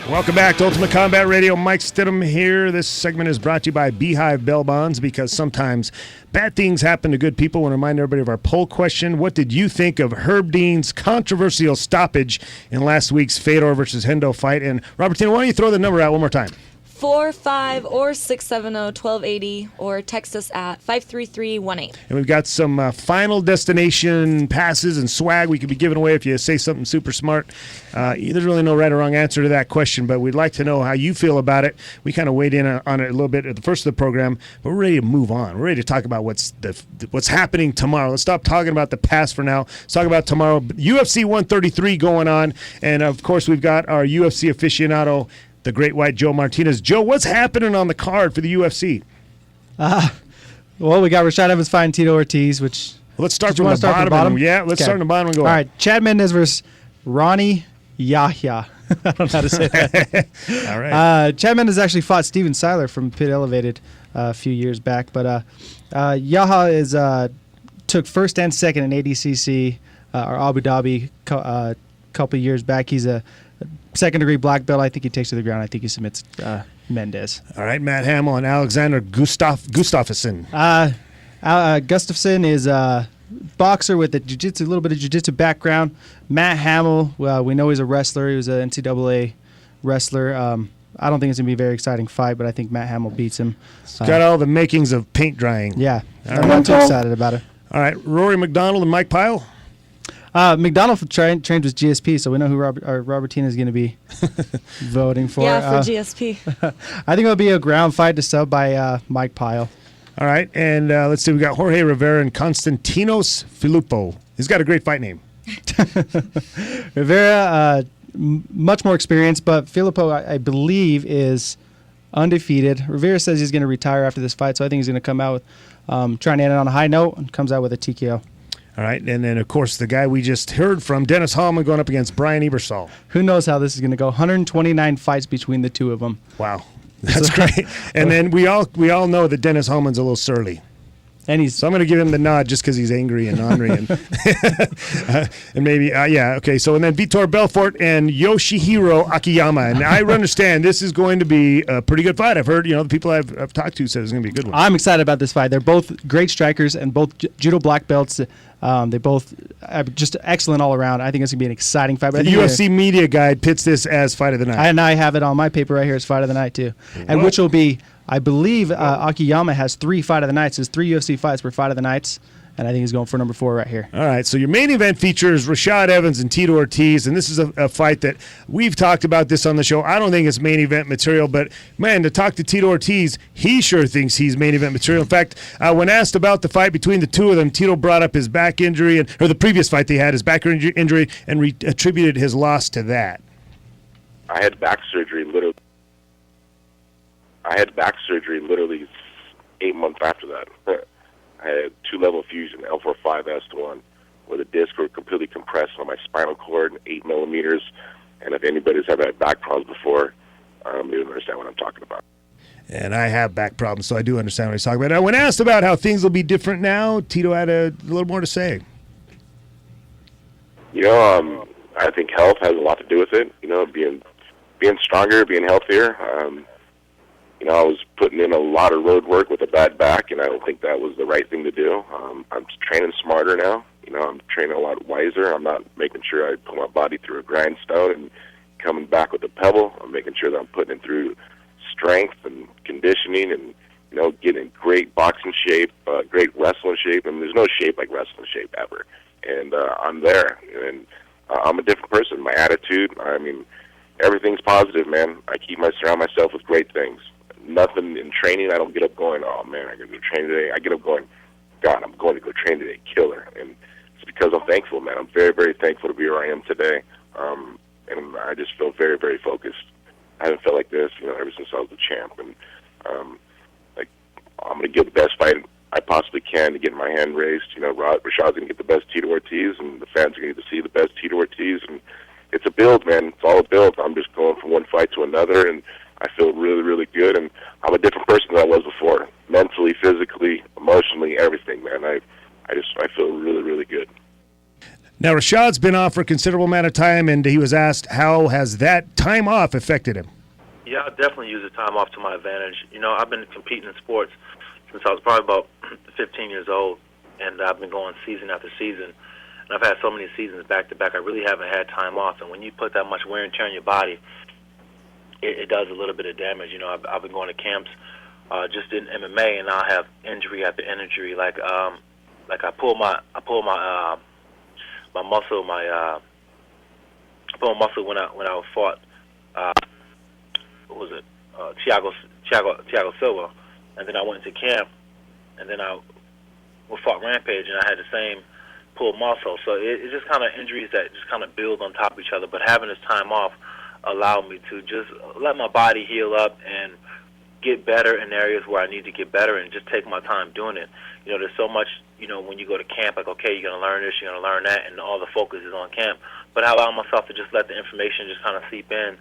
Welcome back to Ultimate Combat Radio. Mike Stidham here. This segment is brought to you by Beehive Bail Bonds, because sometimes bad things happen to good people. I want to remind everybody of our poll question. What did you think of Herb Dean's controversial stoppage in last week's Fedor versus Hendo fight? And Robertino, why don't you throw the number out one more time? 45 or 670-1280, or text us at 53318. And we've got some final destination passes and swag we could be giving away if you say something super smart. There's really no right or wrong answer to that question, but we'd like to know how you feel about it. We kind of weighed in on it a little bit at the first of the program, but we're ready to move on. We're ready to talk about what's happening tomorrow. Let's stop talking about the past for now. Let's talk about tomorrow. UFC 133 going on, and of course we've got our UFC aficionado, the great white Joe Martinez. Joe, what's happening on the card for the UFC? Well, we got Rashad Evans fighting Tito Ortiz, which... Let's start from the bottom. Yeah, let's start from the bottom and go. All right, Chad Mendes versus Ronnie Yahya. I don't know how to say that. All right. Chad Mendes actually fought Steven Seiler from Pit Elevated a few years back, but Yahya took first and second in ADCC or Abu Dhabi a couple of years back. He's a second-degree black belt. I think he takes to the ground. I think he submits Mendes. All right, Matt Hamill and Alexander Gustafsson. Gustafsson is a boxer with a little bit of jiu-jitsu background. Matt Hamill, we know he's a wrestler. He was an NCAA wrestler. I don't think it's going to be a very exciting fight, but I think Matt Hamill beats him. It's got all the makings of paint drying. Yeah, I'm not too excited about it. All right, Rory McDonald and Mike Pyle. McDonald trained with GSP, so we know who Robertino is going to be voting for. Yeah, for GSP. I think it'll be a ground fight to sub by Mike Pyle. All right, and let's see. We got Jorge Rivera and Konstantinos Filippo. He's got a great fight name. Rivera, much more experience, but Filippo, I believe, is undefeated. Rivera says he's going to retire after this fight, so I think he's going to come out with trying to end it on a high note and comes out with a TKO. All right, and then, of course, the guy we just heard from, Dennis Hallman, going up against Brian Ebersol. Who knows how this is going to go? 129 fights between the two of them. Wow, that's great. And then we all know that Dennis Hallman's a little surly. So I'm going to give him the nod just because he's angry and ornery. And, and maybe, yeah, okay. So, and then Vitor Belfort and Yoshihiro Akiyama. And I understand this is going to be a pretty good fight. I've heard, the people I've talked to said it's going to be a good one. I'm excited about this fight. They're both great strikers and both judo black belts. They both are just excellent all around. I think it's going to be an exciting fight. But the UFC Media Guide pits this as Fight of the Night. And I have it on my paper right here as Fight of the Night, too. And which will be... I believe Akiyama has 3 Fight of the Nights. There's 3 UFC fights per Fight of the Nights, and I think he's going for number 4 right here. All right, so your main event features Rashad Evans and Tito Ortiz, and this is a fight that we've talked about this on the show. I don't think it's main event material, but, man, to talk to Tito Ortiz, he sure thinks he's main event material. In fact, when asked about the fight between the two of them, Tito brought up his back injury, or the previous fight they had, his back injury, and attributed his loss to that. I had back surgery literally 8 months after that. I had 2-level fusion, L45S1, where the discs were completely compressed on my spinal cord, 8 millimeters. And if anybody's ever had back problems before, they don't understand what I'm talking about. And I have back problems, so I do understand what he's talking about. Now, when asked about how things will be different now, Tito had a little more to say. I think health has a lot to do with it. Being stronger, being healthier. I was putting in a lot of road work with a bad back, and I don't think that was the right thing to do. I'm training smarter now. I'm training a lot wiser. I'm not making sure I put my body through a grindstone and coming back with a pebble. I'm making sure that I'm putting it through strength and conditioning and, getting great boxing shape, great wrestling shape. I mean, there's no shape like wrestling shape ever. And I'm there. And I'm a different person. My attitude, everything's positive, man. I surround myself with great things. Nothing in training, I don't get up going, oh, man, I got to go train today. I get up going, God, I'm going to go train today, killer. And it's because I'm thankful, man. I'm very, very thankful to be where I am today. And I just feel very, very focused. I haven't felt like this, ever since I was a champ. And, I'm going to give the best fight I possibly can to get my hand raised. Rashad's going to get the best Tito Ortiz, and the fans are going to get to see the best Tito Ortiz. And it's a build, man. It's all a build. I'm just going from one fight to another, and I feel really, really good, and I'm a different person than I was before. Mentally, physically, emotionally, everything, man. I feel really, really good. Now, Rashad's been off for a considerable amount of time, and he was asked how has that time off affected him? Yeah, I definitely use the time off to my advantage. You know, I've been competing in sports since I was probably about 15 years old, and I've been going season after season. And I've had so many seasons back to back. I really haven't had time off. And when you put that much wear and tear on your body, it does a little bit of damage. You know, I've been going to camps just in MMA, and I'll have injury after injury. Like I pull my muscle when I fought. What was it? Thiago Silva, and then I went to camp, and then we fought Rampage, and I had the same pulled muscle. So it's just kind of injuries that just kind of build on top of each other. But having this time off allowed me to just let my body heal up and get better in areas where I need to get better, and just take my time doing it. You know, there's so much, you know, when you go to camp, like, okay, you're going to learn this, you're going to learn that, and all the focus is on camp. But I allow myself to just let the information just kind of seep in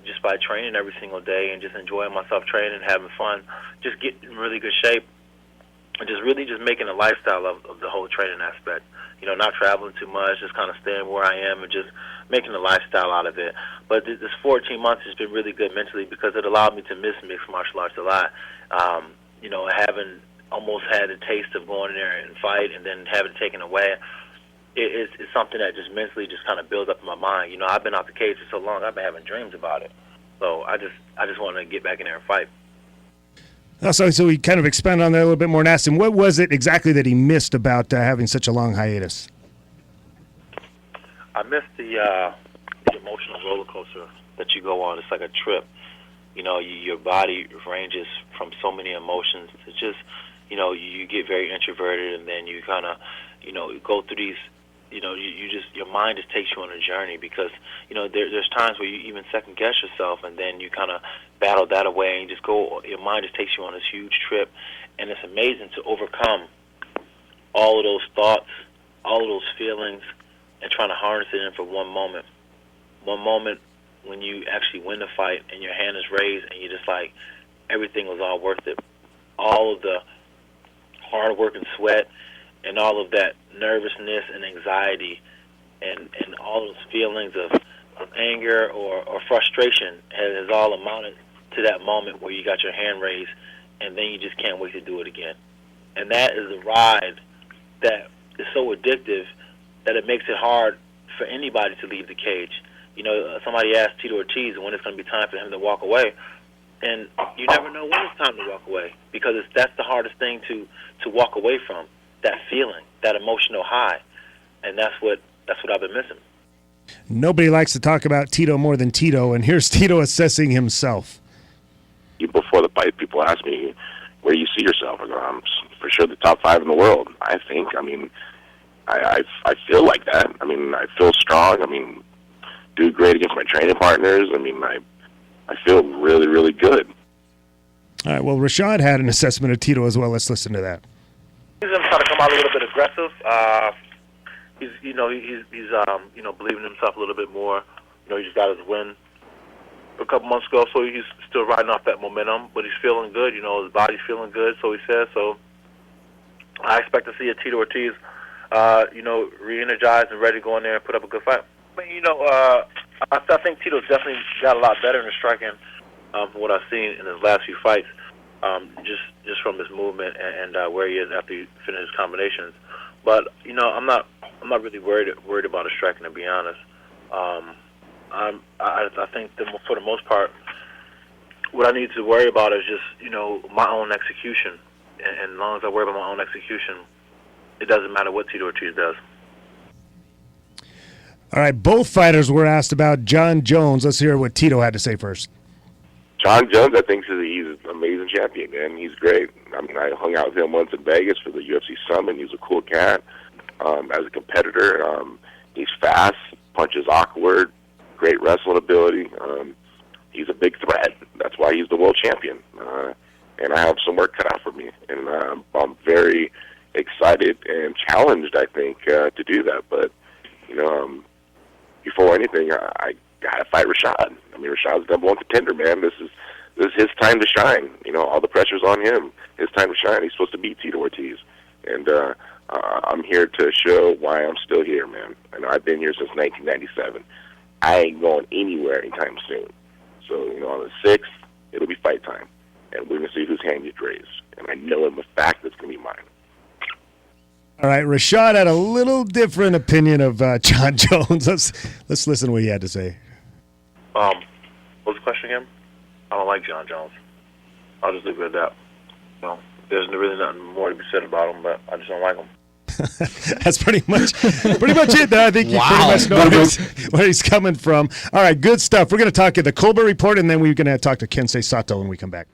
just by training every single day and just enjoying myself training, having fun, just get in really good shape, and just really just making a lifestyle of the whole training aspect. You know, not traveling too much, just kind of staying where I am and just making a lifestyle out of it. But this 14 months has been really good mentally because it allowed me to miss mixed martial arts a lot. You know, having almost had a taste of going in there and fight and then having it taken away, it's something that just mentally just kind of builds up in my mind. You know, I've been out the cage for so long, I've been having dreams about it. So I just want to get back in there and fight. So we kind of expand on that a little bit more and asked him, what was it exactly that he missed about having such a long hiatus? I missed the emotional roller coaster that you go on. It's like a trip. You know, your body ranges from so many emotions. It's just, you know, you get very introverted, and then you kind of, you know, go through these, you know, you just, your mind just takes you on a journey because, you know, there's times where you even second guess yourself, and then you kind of battle that away and just go, your mind just takes you on this huge trip, and it's amazing to overcome all of those thoughts, all of those feelings, and trying to harness it in for one moment. One moment when you actually win the fight and your hand is raised and you're just like, everything was all worth it. All of the hard work and sweat and all of that nervousness and anxiety and all those feelings of anger or frustration has all amounted to that moment where you got your hand raised, and then you just can't wait to do it again. And that is a ride that is so addictive that it makes it hard for anybody to leave the cage. You know, somebody asked Tito Ortiz when it's going to be time for him to walk away, and you never know when it's time to walk away because that's the hardest thing to walk away from, that feeling, that emotional high, and that's what I've been missing. Nobody likes to talk about Tito more than Tito, and here's Tito assessing himself. Before the fight, people ask me, where do you see yourself? I go, I'm for sure the top 5 in the world, I think. I mean, I feel like that. I mean, I feel strong. I mean, do great against my training partners. I mean, I feel really, really good. All right, well, Rashad had an assessment of Tito as well. Let's listen to that. He's going to try to come out a little bit aggressive. He's believing in himself a little bit more. You know, he just got his win a couple months ago, so he's still riding off that momentum, but he's feeling good. You know, his body's feeling good, so he says. So I expect to see a Tito Ortiz, re-energized and ready to go in there and put up a good fight. But, you know, I think Tito's definitely got a lot better in his striking from what I've seen in his last few fights, just from his movement and where he is after he finishes his combinations. But, you know, I'm not really worried about his striking, to be honest. I think for the most part, what I need to worry about is just, you know, my own execution. And as long as I worry about my own execution, it doesn't matter what Tito Ortiz does. All right, both fighters were asked about John Jones. Let's hear what Tito had to say first. John Jones, I think he's an amazing champion, man. He's great. I mean, I hung out with him once in Vegas for the UFC Summit. He's a cool cat. As a competitor, he's fast, punches awkward, great wrestling ability. He's a big threat. That's why he's the world champion. And I have some work cut out for me. And I'm very excited and challenged, I think, to do that. But, you know, before anything, I got to fight Rashad. I mean, Rashad's number 1 contender, man. This is his time to shine. You know, all the pressure's on him. His time to shine. He's supposed to beat Tito Ortiz. And I'm here to show why I'm still here, man. And I've been here since 1997. I ain't going anywhere anytime soon. So, on the 6th, it'll be fight time. And we're going to see whose hand gets raised. And I know in the fact it's going to be mine. All right, Rashad had a little different opinion of John Jones. Let's listen to what he had to say. What was the question again? I don't like John Jones. I'll just leave it at that. There's really nothing more to be said about him, but I just don't like him. That's pretty much it. I think you pretty much know where he's coming from. All right, good stuff. We're going to talk at the Colbert Report, and then we're going to talk to Kensei Sato when we come back.